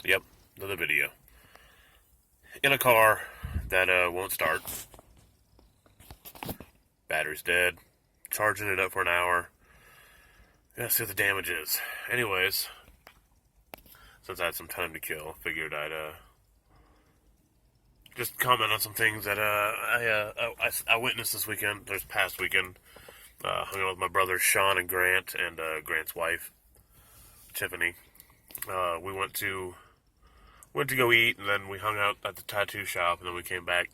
Yep, another video. In a car that won't start. Battery's dead. Charging it up for an hour. Gotta see what the damage is. Anyways, since I had some time to kill, figured I'd just comment on some things that I witnessed this weekend. This past weekend, hung out with my brothers Sean and Grant, and Grant's wife Tiffany. We went to go eat, and then we hung out at the tattoo shop, and then we came back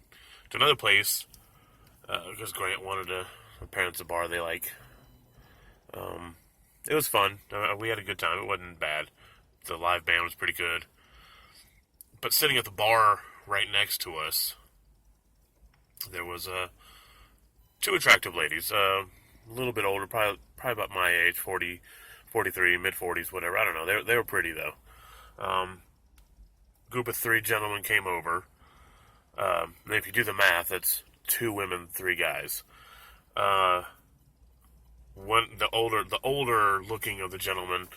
to another place because Grant wanted to. My parents a bar they like. It was fun. We had a good time. It wasn't bad. The live band was pretty good. But sitting at the bar right next to us, there was two attractive ladies, a little bit older, probably about my age, 40, 43, mid 40s, whatever. I don't know. They were pretty though. Group of three gentlemen came over. And if you do the math, it's two women, three guys. The older looking of the gentlemen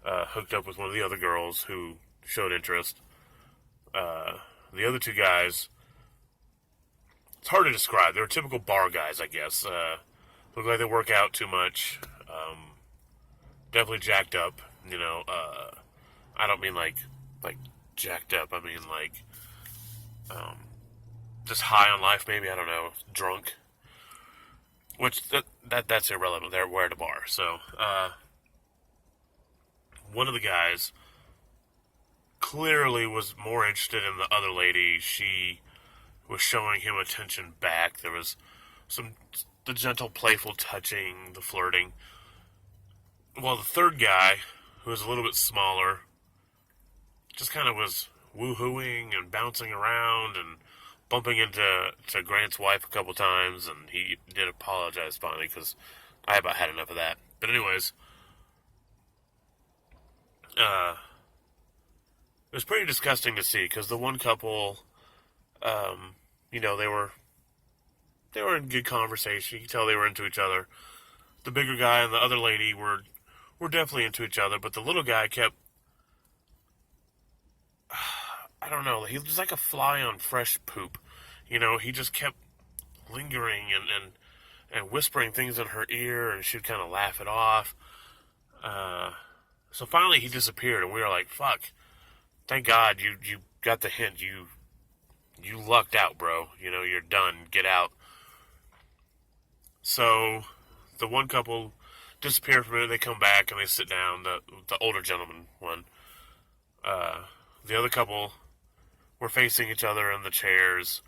hooked up with one of the other girls who showed interest. The other two guys, it's hard to describe. They're typical bar guys, I guess. Look like they work out too much. Definitely jacked up. I don't mean like jacked up. I mean like just high on life, maybe. I don't know, drunk. Which that's irrelevant. We're at a bar, so one of the guys clearly was more interested in the other lady. She was showing him attention back. There was the gentle, playful touching, the flirting. While the third guy, who was a little bit smaller, just kind of was woo-hooing and bouncing around and bumping into Grant's wife a couple times, and he did apologize finally because I about had enough of that. But anyways, it was pretty disgusting to see because the one couple, they were in good conversation. You could tell they were into each other. The bigger guy and the other lady were definitely into each other, but the little guy kept, I don't know, he was like a fly on fresh poop. He just kept lingering and whispering things in her ear, and she'd kind of laugh it off. So finally he disappeared, and we were like, fuck, thank God you got the hint. You lucked out, bro. You're done. Get out. So the one couple disappear for a minute. They come back and they sit down. The older gentleman one. The other couple were facing each other in the chairs,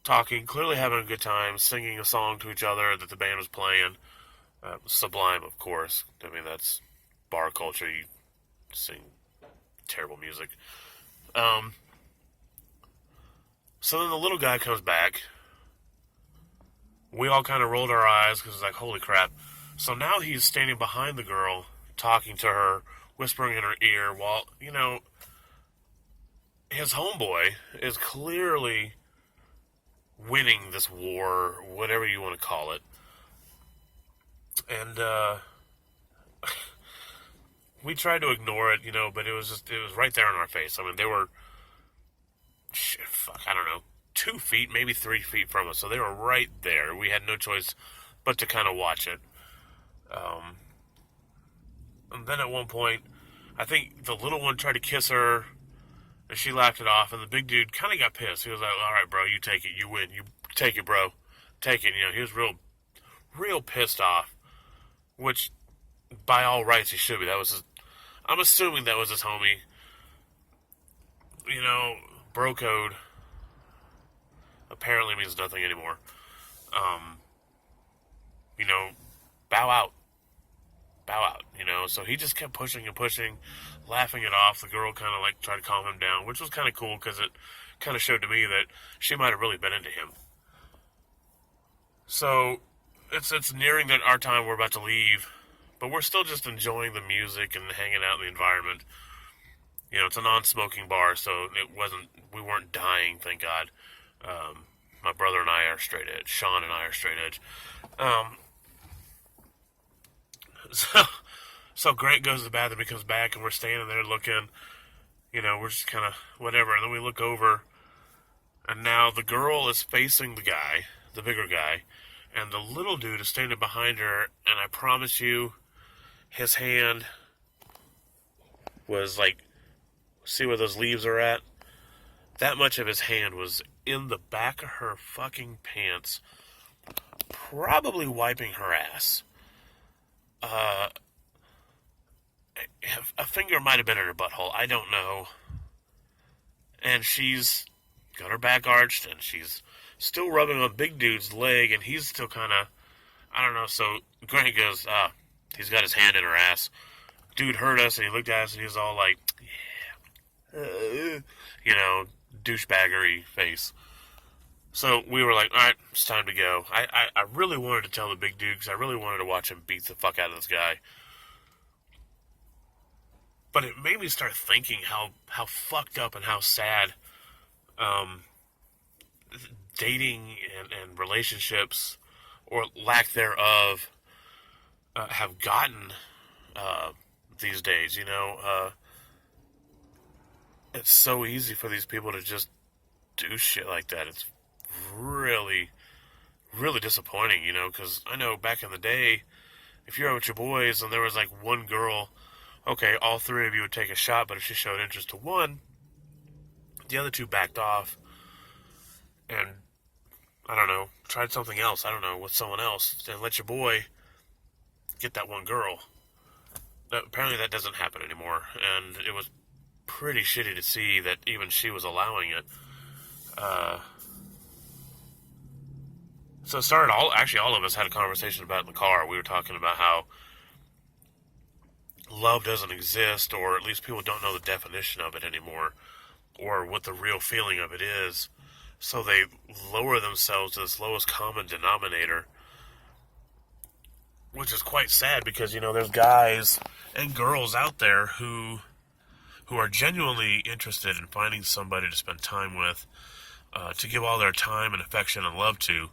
talking, clearly having a good time, singing a song to each other that the band was playing. Sublime, of course. I mean, that's bar culture. You sing terrible music. So then the little guy comes back. We all kind of rolled our eyes because it's like, holy crap. So now he's standing behind the girl, talking to her, whispering in her ear, while, his homeboy is clearly winning this war, whatever you want to call it. And, we tried to ignore it, but it was right there in our face. I mean, they were, I don't know, 2 feet, maybe 3 feet from us. So they were right there. We had no choice but to kind of watch it. And then at one point, I think the little one tried to kiss her, and she laughed it off, and the big dude kind of got pissed. He was like, all right, bro, you take it. You win. You take it, bro. Take it. He was real pissed off, which by all rights he should be. I'm assuming that was his homie. Bro code apparently means nothing anymore. Bow out. Bow out, So he just kept pushing and pushing, laughing it off. The girl kind of tried to calm him down, which was kind of cool because it kind of showed to me that she might have really been into him. So it's nearing our time. We're about to leave, but we're still just enjoying the music and hanging out in the environment. It's a non-smoking bar, so we weren't dying, thank God. My brother and I are straight edge. Sean and I are straight edge. So Grant goes to the bathroom, he comes back, and we're standing there looking, we're just kind of whatever. And then we look over, and now the girl is facing the guy, the bigger guy, and the little dude is standing behind her. And I promise you, his hand was like, see where those leaves are at? That much of his hand was in the back of her fucking pants, probably wiping her ass. Uh, a finger might have been in her butthole. I don't know. And she's got her back arched, and she's still rubbing on Big Dude's leg, and he's still kind of, I don't know. So Grant goes, he's got his hand in her ass. Dude heard us, and he looked at us, and he was all like, douchebaggery face. So we were like, all right, it's time to go. I really wanted to tell the big dude because I really wanted to watch him beat the fuck out of this guy. But it made me start thinking how fucked up and how sad dating and relationships, or lack thereof, have gotten these days. It's so easy for these people to just do shit like that. It's really, really disappointing, because I know back in the day, if you're out with your boys and there was like one girl, okay, all three of you would take a shot, but if she showed interest to one, the other two backed off and, I don't know, tried something else, I don't know, with someone else, and let your boy get that one girl. Apparently that doesn't happen anymore, and it was pretty shitty to see that even she was allowing it. So it started, all of us had a conversation about it in the car. We were talking about how love doesn't exist, or at least people don't know the definition of it anymore, or what the real feeling of it is. So they lower themselves to this lowest common denominator, which is quite sad because, there's guys and girls out there who are genuinely interested in finding somebody to spend time with, to give all their time and affection and love to.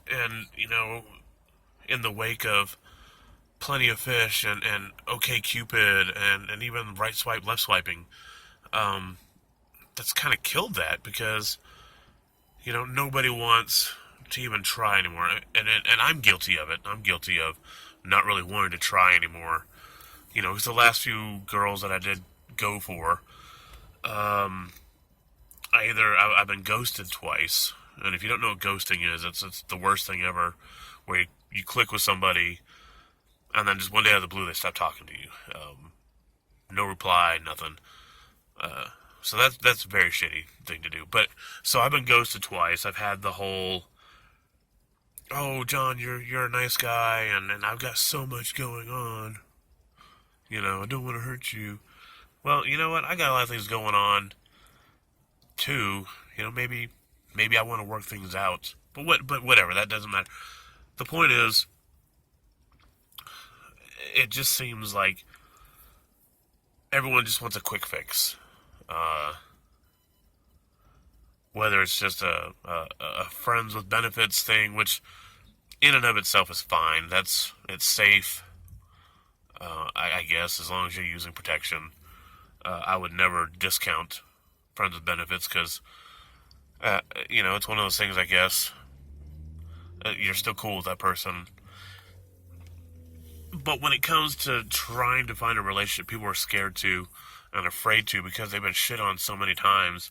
And, in the wake of Plenty of Fish and OK Cupid and even right swipe, left swiping, that's kind of killed that because, nobody wants to even try anymore. And I'm guilty of it. I'm guilty of not really wanting to try anymore. Because the last few girls that I did go for, I've been ghosted twice. And if you don't know what ghosting is, it's the worst thing ever, where you click with somebody, and then just one day out of the blue, they stop talking to you. No reply, nothing. So that's a very shitty thing to do. But, so I've been ghosted twice. I've had the whole, oh, John, you're a nice guy, and I've got so much going on. I don't want to hurt you. Well, you know what? I got a lot of things going on, too. Maybe I want to work things out. But whatever, that doesn't matter. The point is, it just seems like everyone just wants a quick fix. Whether it's just a friends with benefits thing, which in and of itself is fine. It's safe, I guess, as long as you're using protection. I would never discount friends with benefits because, it's one of those things, I guess. You're still cool with that person. But when it comes to trying to find a relationship, people are scared to and afraid to because they've been shit on so many times.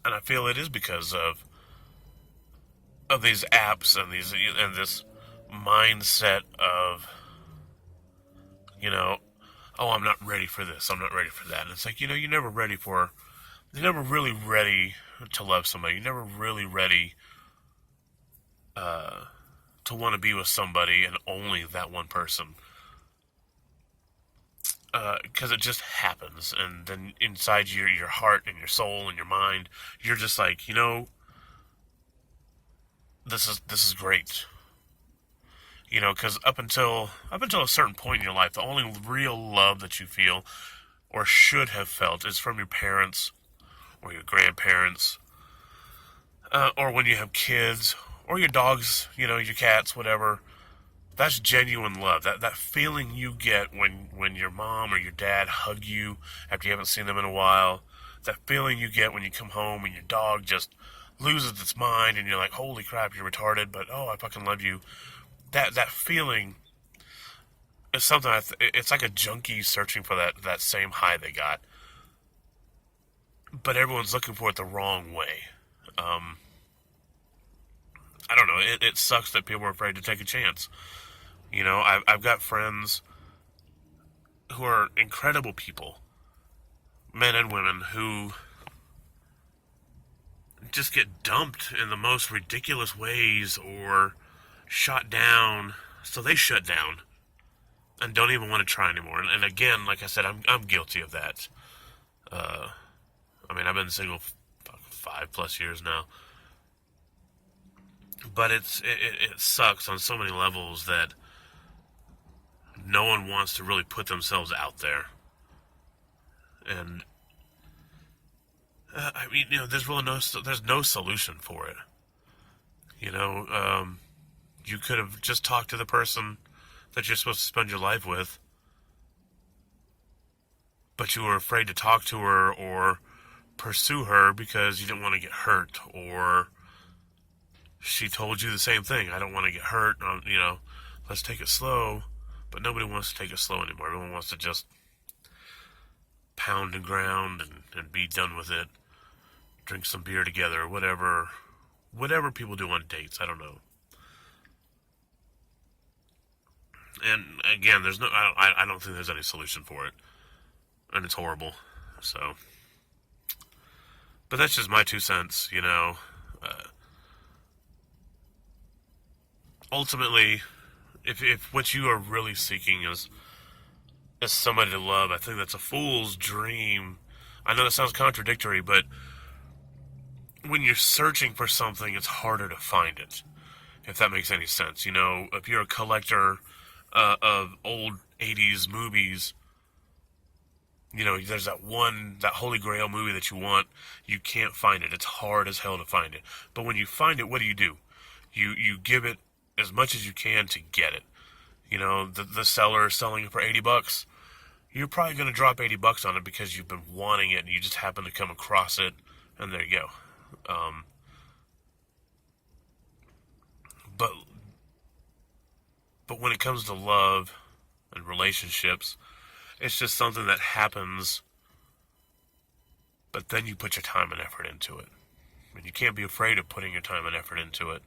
And I feel it is because of these apps and this mindset of, oh, I'm not ready for this, I'm not ready for that. And it's like, you're never really ready to love somebody. You're never really ready to want to be with somebody and only that one person. Because it just happens, and then inside your heart and your soul and your mind, you're just like, this is great. Because up until a certain point in your life, the only real love that you feel or should have felt is from your parents or your grandparents, or when you have kids, or your dogs, your cats, whatever. That's genuine love. That feeling you get when your mom or your dad hug you after you haven't seen them in a while. That feeling you get when you come home and your dog just loses its mind and you're like, holy crap, you're retarded, but oh, I fucking love you. That feeling is something. It's like a junkie searching for that same high they got, but everyone's looking for it the wrong way. Um, I don't know. It sucks that people are afraid to take a chance. You know, I've got friends who are incredible people, men and women, who just get dumped in the most ridiculous ways or shot down, so they shut down and don't even want to try anymore. And again, like I said, I'm guilty of that. I mean, I've been single 5+ years now, but it sucks on so many levels that no one wants to really put themselves out there. And I mean, you know, there's no solution for it. You know, you could have just talked to the person that you're supposed to spend your life with, but you were afraid to talk to her or pursue her because you didn't want to get hurt, or she told you the same thing. I don't want to get hurt. You know, let's take it slow. But nobody wants to take it slow anymore. Everyone wants to just pound and ground and be done with it. Drink some beer together, whatever people do on dates. I don't know. And again, I don't think there's any solution for it, and it's horrible. So, but that's just my 2 cents. You know, ultimately, if what you are really seeking is somebody to love, I think that's a fool's dream. I know that sounds contradictory, but when you're searching for something, it's harder to find it, if that makes any sense. You know, if you're a collector of old 80s movies, you know, there's that Holy Grail movie that you want, you can't find it. It's hard as hell to find it. But when you find it, what do? You give it as much as you can to get it. You know, the seller is selling it for $80. You're probably going to drop $80 on it because you've been wanting it and you just happen to come across it, and there you go. But when it comes to love and relationships, it's just something that happens, but then you put your time and effort into it. And you can't be afraid of putting your time and effort into it.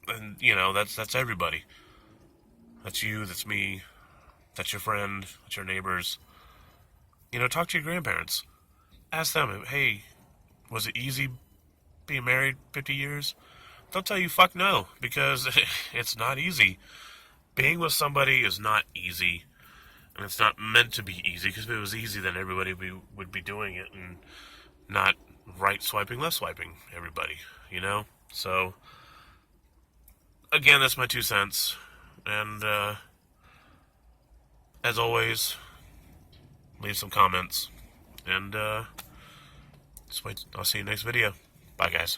And, you know, that's everybody. That's you, that's me, that's your friend, that's your neighbors. You know, talk to your grandparents. Ask them, hey, was it easy being married 50 years? They'll tell you fuck no, because it's not easy. Being with somebody is not easy, and it's not meant to be easy, because if it was easy, then everybody would be doing it, and not right swiping, left swiping everybody, you know? So, again, that's my 2 cents, and, as always, leave some comments, and, just wait, I'll see you next video. Bye, guys.